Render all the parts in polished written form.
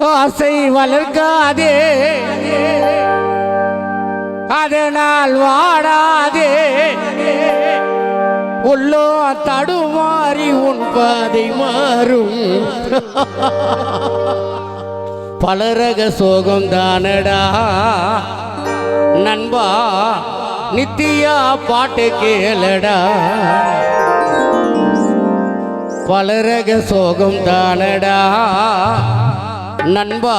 ஆசை வளர்க்காதே அதனால் வாடாதே உள்ளோ தடுமாறி உன் பாதை மாறும் பலரக சோகம் தானடா நண்பா நித்தியா பாட்டு கேளடா பலரக சோகம் தானடா நண்பா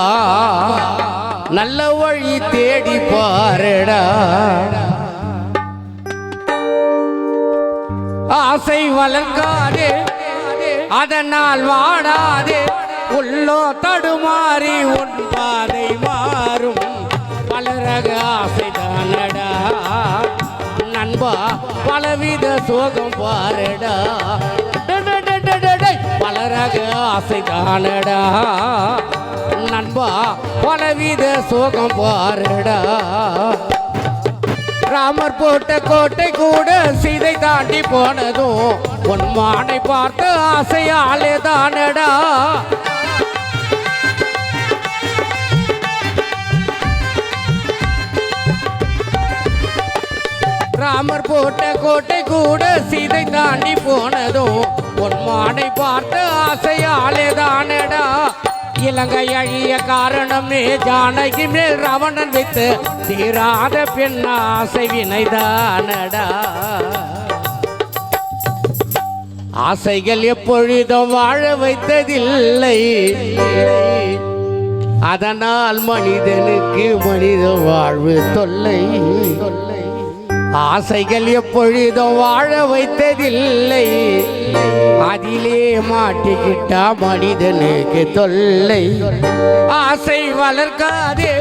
நல்ல வழி தேடி பாருடா ஆசை வளர்க்காதே அதனால் வாடாதே உள்ளோ தடுமாறி உன் பாதை மாறும் பலரக ஆசை தானடா நண்பா பலவித சோகம் பாருடா பலரக ஆசை தானடா நண்பா பலவித சோகம் பாருடா ராமர் போட்ட கோட்டை கூட சீதை தாண்டி போனதும் பொன்மானை பார்த்து ஆசையாலே தானடா ராமர் போட்ட கோட்டை கூட சீதை தாண்டி போனதும் பொன்மானை பார்த்து ஆசையாலே தானடா இலங்கை அழிய காரணமே ஜானகி மேல் ராவணன் வைத்து தீராத பெண் ஆசை வினைதானடா ஆசைகள் எப்பொழுதும் வாழ வைத்ததில்லை அதனால் மனிதனுக்கு மனித வாழ்வு தொல்லை ஆசைகள் எப்பொழுதும் வாழ வைத்ததில்லை அதிலே மாட்டிக்கிட்டா மனிதனுக்கு தொல்லை ஆசை வளர்க்காதே